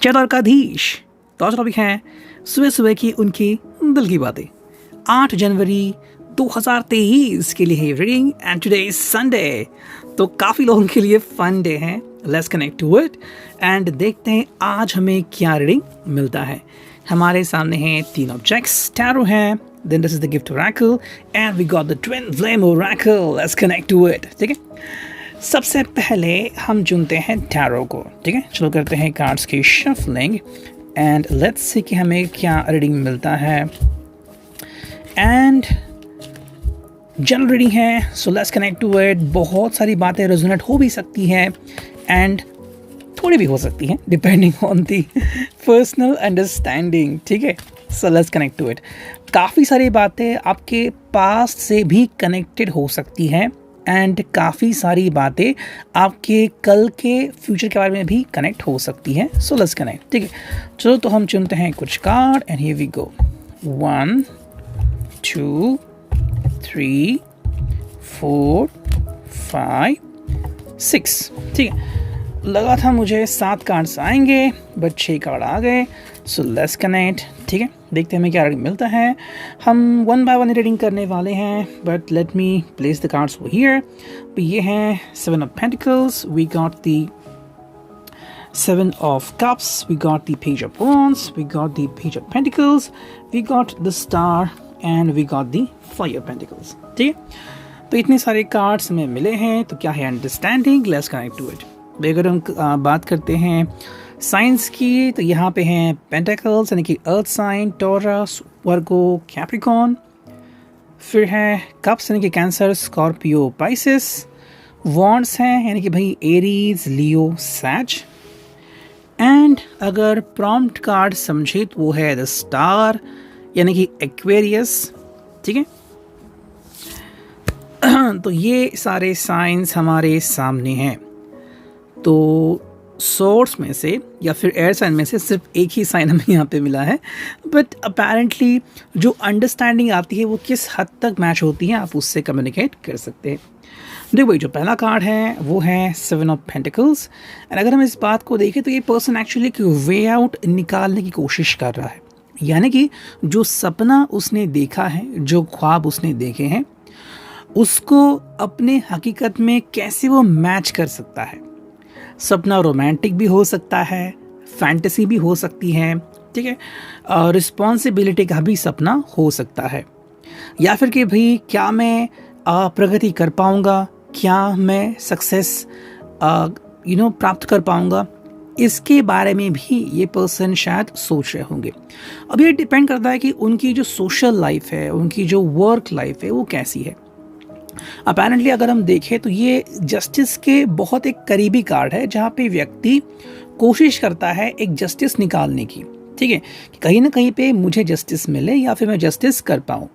चतुर्काधीश। तो आज टॉपिक है सुबह सुबह की उनकी दिल की बातें। 8 जनवरी 2023 के लिए है reading and today is Sunday, तो काफ़ी लोगों के लिए फन डे है। Let's connect to it and देखते हैं आज हमें क्या रीडिंग मिलता है। हमारे सामने हैं 3 ऑब्जेक्ट्स, टैरो है, then this is the gift oracle and we got the twin flame oracle. Let's connect to it. ठीक है, सबसे पहले हम चुनते हैं टैरो को। ठीक है, चलो करते हैं कार्ड्स की शफलिंग एंड लेट्स सी कि हमें क्या रीडिंग मिलता है। एंड जनरल रीडिंग है, so let's connect to it. बहुत सारी बातें रेजोनेट हो भी सकती हैं एंड थोड़ी भी हो सकती हैं depending on the personal understanding. ठीक है, so let's connect to it. काफ़ी सारी बातें आपके पास्ट से भी कनेक्टेड हो सकती हैं एंड काफ़ी सारी बातें आपके कल के फ्यूचर के बारे में भी कनेक्ट हो सकती हैं। So let's connect. ठीक है, चलो तो हम चुनते हैं कुछ card and here we go. 1 2 3 4 5 6। ठीक है, लगा था मुझे 7 कार्ड्स आएंगे बट 6 कार्ड आ गए। सो लेट्स कनेक्ट। ठीक है, देखते हैं हमें क्या रीडिंग मिलता है। हम 1 बाय 1 रीडिंग करने वाले हैं but let me place the cards over here. ये हैं 7 of pentacles, we got the 7 of cups, we got the page of wands, we got the page of pentacles, we got the star and we got the 5 of pentacles। ठीक है, तो इतने सारे cards हमें मिले हैं, तो क्या है understanding. Let's connect to it. अगर हम बात करते हैं साइंस की, तो यहाँ पे हैं पेंटिकल्स यानी कि अर्थ साइन, टॉरस, वर्गो, कैप्रिकॉन। फिर है कप्स यानी कि कैंसर, स्कॉर्पियो, पाइसिस। वॉन्ड्स हैं यानी कि भाई एरीज, लियो, सैज। एंड अगर प्रॉम्प्ट कार्ड समझे तो वो है द स्टार यानी कि एक्वेरियस। ठीक है, तो ये सारे साइंस हमारे सामने हैं। तो सोर्स में से या फिर एयर साइन में से सिर्फ एक ही साइन हमें यहाँ पे मिला है, बट अपेरेंटली जो अंडरस्टैंडिंग आती है वो किस हद तक मैच होती है आप उससे कम्युनिकेट कर सकते हैं। देखो भाई, जो पहला कार्ड है वो है 7 ऑफ पेंटिकल्स एंड अगर हम इस बात को देखें तो ये पर्सन एक्चुअली एक वे आउट निकालने की कोशिश कर रहा है। यानी कि जो सपना उसने देखा है, जो ख्वाब उसने देखे हैं, उसको अपने हकीकत में कैसे वो मैच कर सकता है। सपना रोमांटिक भी हो सकता है, फैंटेसी भी हो सकती है। ठीक है, रिस्पॉन्सिबिलिटी का भी सपना हो सकता है, या फिर कि भाई क्या मैं प्रगति कर पाऊंगा, क्या मैं सक्सेस प्राप्त कर पाऊंगा, इसके बारे में भी ये पर्सन शायद सोच रहे होंगे। अब ये डिपेंड करता है कि उनकी जो सोशल लाइफ है, उनकी जो वर्क लाइफ है वो कैसी है। अपेरेंटली अगर हम देखें तो ये जस्टिस के बहुत एक करीबी कार्ड है, जहाँ पे व्यक्ति कोशिश करता है एक जस्टिस निकालने की। ठीक है, कि कहीं ना कहीं पे मुझे जस्टिस मिले या फिर मैं जस्टिस कर पाऊँ।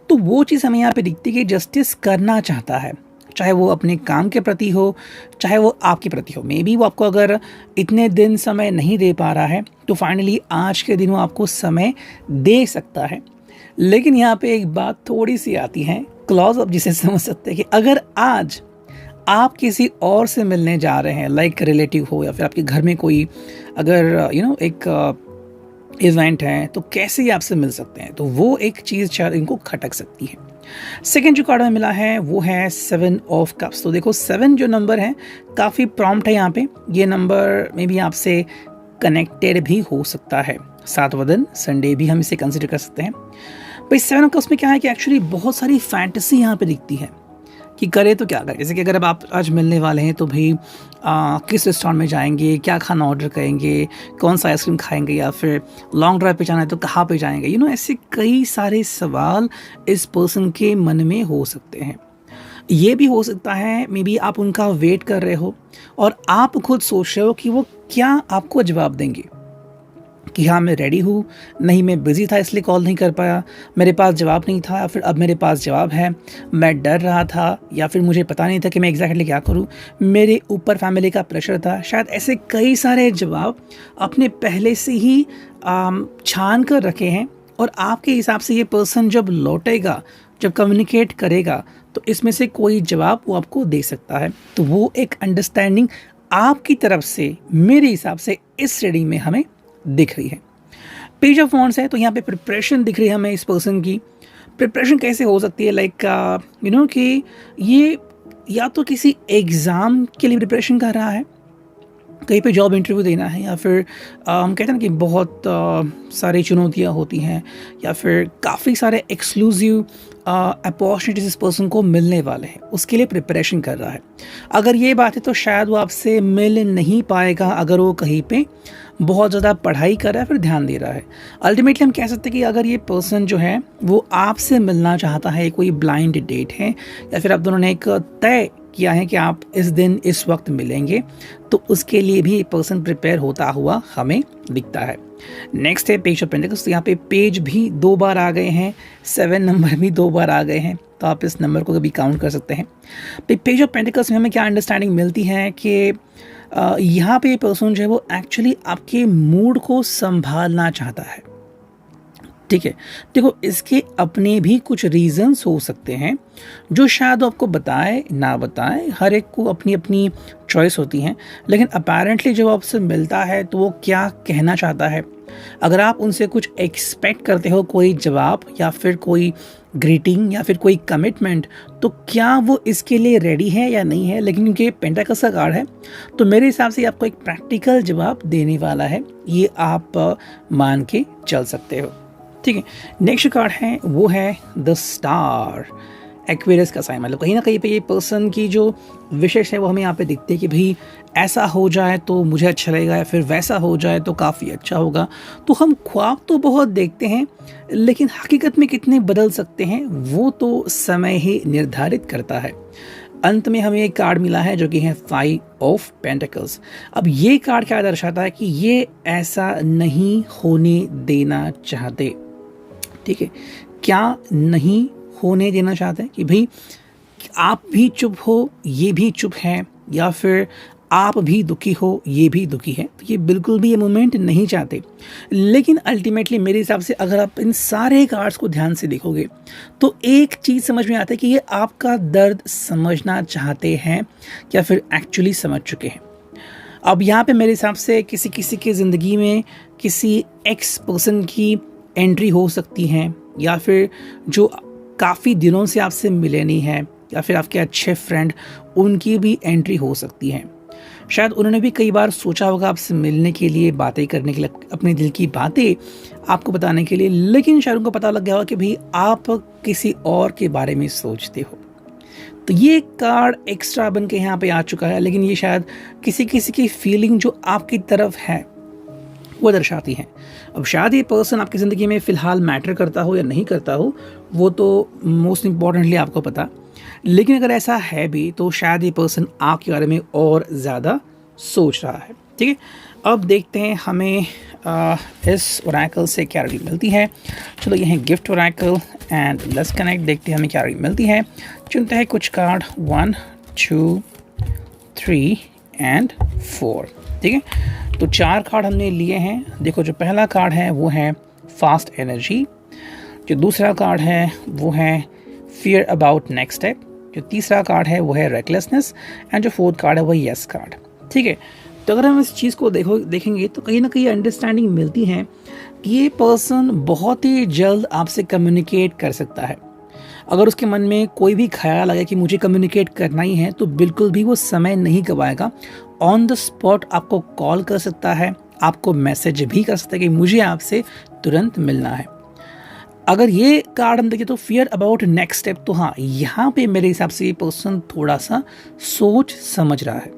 तो वो चीज़ हमें यहाँ पे दिखती है कि जस्टिस करना चाहता है, चाहे वो अपने काम के प्रति हो, चाहे वो आपके प्रति हो। मे बी वो आपको अगर इतने दिन समय नहीं दे पा रहा है तो फाइनली आज के दिन वो आपको समय दे सकता है। लेकिन यहाँ पे एक बात थोड़ी सी आती है, क्लॉज आप जिसे समझ सकते हैं कि अगर आज आप किसी और से मिलने जा रहे हैं, लाइक रिलेटिव हो या फिर आपके घर में कोई अगर एक इवेंट है, तो कैसे ही आपसे मिल सकते हैं, तो वो एक चीज़ शायद इनको खटक सकती है। सेकेंड जो कार्ड हमें मिला है वो है 7 ऑफ कप्स। तो देखो 7 जो नंबर है काफ़ी प्रॉम्प्ट है यहाँ पे। ये नंबर में भी आपसे कनेक्टेड भी हो सकता है। 7वां दिन संडे भी हम इसे कंसिडर कर सकते हैं। भाई 7 ऑफ कप्स में क्या है कि एक्चुअली बहुत सारी फैंटेसी यहाँ पे दिखती है कि करे तो क्या करें। जैसे कि अगर अब आप आज मिलने वाले हैं तो भाई किस रेस्टोरेंट में जाएंगे, क्या खाना ऑर्डर करेंगे, कौन सा आइसक्रीम खाएंगे, या फिर लॉन्ग ड्राइव पे जाना है तो कहाँ पे जाएंगे। ऐसे कई सारे सवाल इस पर्सन के मन में हो सकते हैं। ये भी हो सकता है मे बी आप उनका वेट कर रहे हो और आप खुद सोच रहे हो कि वो क्या आपको जवाब देंगे, कि हाँ मैं रेडी हूँ, नहीं मैं बिज़ी था इसलिए कॉल नहीं कर पाया, मेरे पास जवाब नहीं था, या फिर अब मेरे पास जवाब है, मैं डर रहा था, या फिर मुझे पता नहीं था कि मैं एग्जैक्टली क्या करूँ, मेरे ऊपर फैमिली का प्रेशर था। शायद ऐसे कई सारे जवाब आपने पहले से ही छान कर रखे हैं और आपके हिसाब से ये पर्सन जब लौटेगा, जब कम्युनिकेट करेगा, तो इसमें से कोई जवाब वो आपको दे सकता है। तो वो एक अंडरस्टैंडिंग आपकी तरफ से मेरे हिसाब से इस रीडिंग में हमें दिख रही है। पेज ऑफ वॉन्ड्स है तो यहाँ पे प्रिपरेशन दिख रही है हमें इस पर्सन की। प्रिपरेशन कैसे हो सकती है, लाइक कि ये या तो किसी एग्ज़ाम के लिए प्रिपरेशन कर रहा है, कहीं पे जॉब इंटरव्यू देना है, या फिर हम कहते हैं ना कि बहुत सारी चुनौतियाँ होती हैं, या फिर काफ़ी सारे एक्सक्लूसिव अपॉर्चुनिटीज इस पर्सन को मिलने वाले हैं, उसके लिए प्रिपरेशन कर रहा है। अगर ये बात है तो शायद वो आपसे मिल नहीं पाएगा अगर वो कहीं पे बहुत ज़्यादा पढ़ाई कर रहा है, फिर ध्यान दे रहा है। अल्टीमेटली हम कह सकते हैं कि अगर ये पर्सन जो है वो आपसे मिलना चाहता है, कोई ब्लाइंड डेट है, या फिर आप दोनों ने एक तय किया है कि आप इस दिन इस वक्त मिलेंगे, तो उसके लिए भी एक पर्सन प्रिपेयर होता हुआ हमें दिखता है। नेक्स्ट है पेज ऑफ पेंटिकल्स। तो यहाँ पे पेज भी 2 बार आ गए हैं, 7 नंबर भी 2 बार आ गए हैं, तो आप इस नंबर को कभी काउंट कर सकते हैं। पेज ऑफ पेंटिकल्स में हमें क्या अंडरस्टैंडिंग मिलती है कि यहाँ पे पर्सन जो है वो एक्चुअली आपके मूड को संभालना चाहता है। ठीक है, देखो इसके अपने भी कुछ रीजंस हो सकते हैं जो शायद आपको बताए ना बताए, हर एक को अपनी अपनी चॉइस होती हैं, लेकिन अपेरेंटली जब आपसे मिलता है तो वो क्या कहना चाहता है, अगर आप उनसे कुछ एक्सपेक्ट करते हो, कोई जवाब या फिर कोई ग्रीटिंग या फिर कोई कमिटमेंट, तो क्या वो इसके लिए रेडी है या नहीं है। लेकिन क्योंकि पेंटाकल्स का कार्ड है तो मेरे हिसाब से आपको एक प्रैक्टिकल जवाब देने वाला है, ये आप मान के चल सकते हो। ठीक है, नेक्स्ट कार्ड है वो है द स्टार, एक्वेरियस का साइन। मतलब कहीं ना कहीं पे ये पर्सन की जो विशेष है वो हमें यहाँ पे दिखती है कि भाई ऐसा हो जाए तो मुझे अच्छा लगेगा, या फिर वैसा हो जाए तो काफ़ी अच्छा होगा। तो हम ख्वाब तो बहुत देखते हैं, लेकिन हकीकत में कितने बदल सकते हैं वो तो समय ही निर्धारित करता है। अंत में हमें एक कार्ड मिला है जो कि है 5 ऑफ पेंटिकल्स। अब ये कार्ड क्या दर्शाता है कि ये ऐसा नहीं होने देना चाहते। ठीक है, क्या नहीं होने देना चाहते हैं कि भाई आप भी चुप हो, ये भी चुप है, या फिर आप भी दुखी हो, ये भी दुखी है, तो ये बिल्कुल भी ये मोमेंट नहीं चाहते। लेकिन अल्टीमेटली मेरे हिसाब से अगर आप इन सारे कार्ड्स को ध्यान से देखोगे तो एक चीज़ समझ में आता है कि ये आपका दर्द समझना चाहते हैं या फिर एक्चुअली समझ चुके हैं। अब यहाँ पे मेरे हिसाब से किसी किसी की ज़िंदगी में किसी एक्स पर्सन की एंट्री हो सकती है, या फिर जो काफ़ी दिनों से आपसे मिले नहीं हैं, या फिर आपके अच्छे फ्रेंड, उनकी भी एंट्री हो सकती है। शायद उन्होंने भी कई बार सोचा होगा आपसे मिलने के लिए, बातें करने के लिए, अपने दिल की बातें आपको बताने के लिए, लेकिन शायद उनको पता लग गया होगा कि भाई आप किसी और के बारे में सोचते हो। तो ये कार्ड एक्स्ट्रा बन के यहाँ पे आ चुका है, लेकिन ये शायद किसी किसी की फीलिंग जो आपकी तरफ है वो दर्शाती है। अब शायद ये पर्सन आपकी ज़िंदगी में फ़िलहाल मैटर करता हो या नहीं करता हो, वो तो मोस्ट इम्पॉर्टेंटली आपको पता, लेकिन अगर ऐसा है भी तो शायद ये पर्सन आपके बारे में और ज़्यादा सोच रहा है। ठीक है, अब देखते हैं हमें इस ओरेकल से क्या रीडिंग मिलती है। चलो ये है gift oracle and let's connect, देखते हैं हमें क्या रीडिंग मिलती है। चुनते हैं कुछ कार्ड 1 2 3 एंड 4। ठीक है, तो 4 कार्ड हमने लिए हैं। देखो जो पहला कार्ड है वो है फास्ट एनर्जी, जो दूसरा कार्ड है वो है फियर अबाउट नेक्स्ट स्टेप, जो तीसरा कार्ड है वो है रेकलेसनेस, एंड जो 4th कार्ड है वो यस कार्ड। ठीक है, तो अगर हम इस चीज़ को देखेंगे तो कहीं ना कहीं अंडरस्टैंडिंग मिलती है कि ये पर्सन बहुत ही जल्द आपसे कम्युनिकेट कर सकता है। अगर उसके मन में कोई भी ख्याल आए कि मुझे कम्युनिकेट करना ही है, तो बिल्कुल भी वो समय नहीं गवाएगा, ऑन द स्पॉट आपको कॉल कर सकता है, आपको मैसेज भी कर सकता है कि मुझे आपसे तुरंत मिलना है। अगर ये कार्ड हम देखें तो फियर अबाउट नेक्स्ट स्टेप, तो हाँ यहाँ पे मेरे हिसाब से ये पर्सन थोड़ा सा सोच समझ रहा है,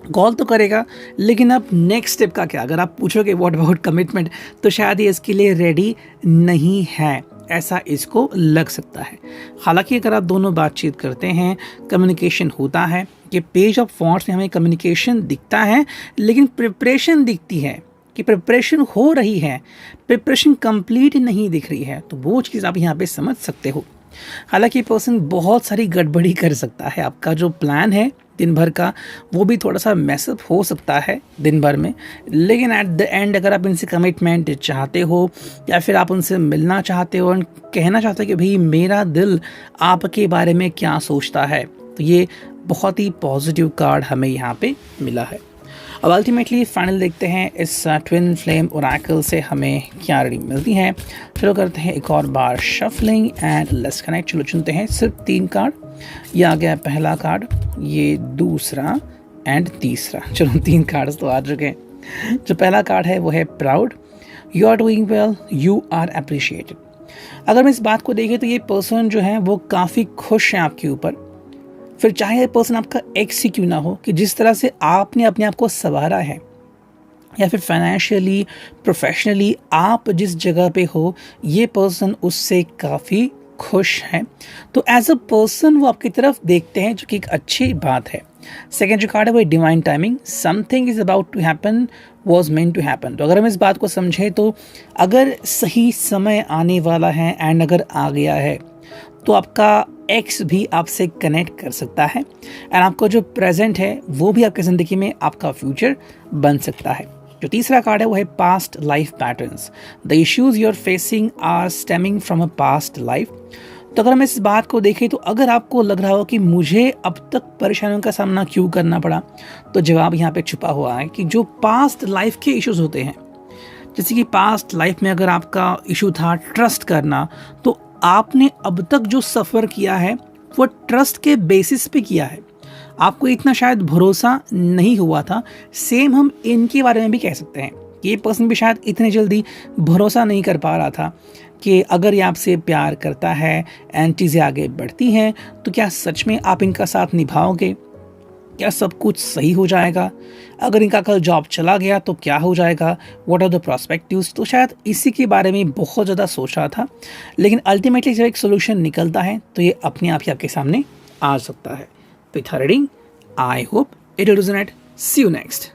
कॉल तो करेगा, अब अब नेक्स्ट स्टेप का क्या। अगर आप पूछोगे व्हाट अबाउट कमिटमेंट, तो शायद ये इसके लिए रेडी नहीं है, ऐसा इसको लग सकता है। हालांकि अगर आप दोनों बातचीत करते हैं, कम्युनिकेशन होता है, कि पेज ऑफ वॉन्ड्स में हमें कम्युनिकेशन दिखता है, लेकिन प्रिपरेशन दिखती है कि प्रिपरेशन हो रही है, प्रिपरेशन कंप्लीट नहीं दिख रही है, तो वो चीज़ आप यहाँ पे समझ सकते हो। हालांकि पर्सन बहुत सारी गड़बड़ी कर सकता है, आपका जो प्लान है दिन भर का वो भी थोड़ा सा मैसअप हो सकता है दिन भर में, लेकिन एट द एंड अगर आप इनसे कमिटमेंट चाहते हो या फिर आप उनसे मिलना चाहते हो और कहना चाहते हो कि भाई मेरा दिल आपके बारे में क्या सोचता है, तो ये बहुत ही पॉजिटिव कार्ड हमें यहाँ पे मिला है। अब अल्टीमेटली फाइनल देखते हैं इस ट्विन फ्लेम ओरेकल से हमें क्या रीडिंग मिलती है। चलो करते हैं एक और बार शफलिंग एंड लेट्स कनेक्ट। चलो चुनते हैं सिर्फ 3 कार्ड। ये आ गया पहला कार्ड, ये दूसरा एंड तीसरा। चलो 3 कार्ड्स तो आ चुके हैं। जो पहला कार्ड है वो है proud, you are doing well, you are appreciated. अगर हम इस बात को देखें तो ये पर्सन जो है वो काफ़ी खुश है आपके ऊपर, फिर चाहे ये पर्सन आपका एक्स ही क्यों ना हो, कि जिस तरह से आपने अपने आप को संवारा है या फिर फाइनेंशियली प्रोफेशनली आप जिस जगह पे हो, ये पर्सन उससे काफ़ी खुश हैं। तो एज अ पर्सन वो आपकी तरफ देखते हैं, जो कि एक अच्छी बात है। सेकेंड जो कार्ड है वो divine timing, something is about to happen was meant to happen. तो अगर हम इस बात को समझें तो अगर सही समय आने वाला है एंड अगर आ गया है तो आपका एक्स भी आपसे कनेक्ट कर सकता है एंड आपका जो प्रेजेंट है वो भी आपकी ज़िंदगी में आपका फ्यूचर बन सकता है। जो तीसरा कार्ड है वो है past life patterns, the issues you are facing are stemming from a past life. तो अगर हम इस बात को देखें तो अगर आपको लग रहा हो कि मुझे अब तक परेशानियों का सामना क्यों करना पड़ा, तो जवाब यहाँ पे छुपा हुआ है कि जो पास्ट लाइफ के इश्यूज होते हैं, जैसे कि पास्ट लाइफ में अगर आपका इशू था ट्रस्ट करना, तो आपने अब तक जो सफ़र किया है वो ट्रस्ट के बेसिस पे किया है, आपको इतना शायद भरोसा नहीं हुआ था। सेम हम इनके बारे में भी कह सकते हैं कि ये पर्सन भी शायद इतने जल्दी भरोसा नहीं कर पा रहा था कि अगर ये आपसे प्यार करता है एंड चीज़ें आगे बढ़ती हैं तो क्या सच में आप इनका साथ निभाओगे, क्या सब कुछ सही हो जाएगा, अगर इनका कल जॉब चला गया तो क्या हो जाएगा, व्हाट आर द प्रोस्पेक्टिव्स। तो शायद इसी के बारे में बहुत ज़्यादा सोच रहा था, लेकिन अल्टीमेटली जब एक सोल्यूशन निकलता है तो ये अपने आप ही आपके सामने आ सकता है। पिथा reading, I hope it will resonate. See you next.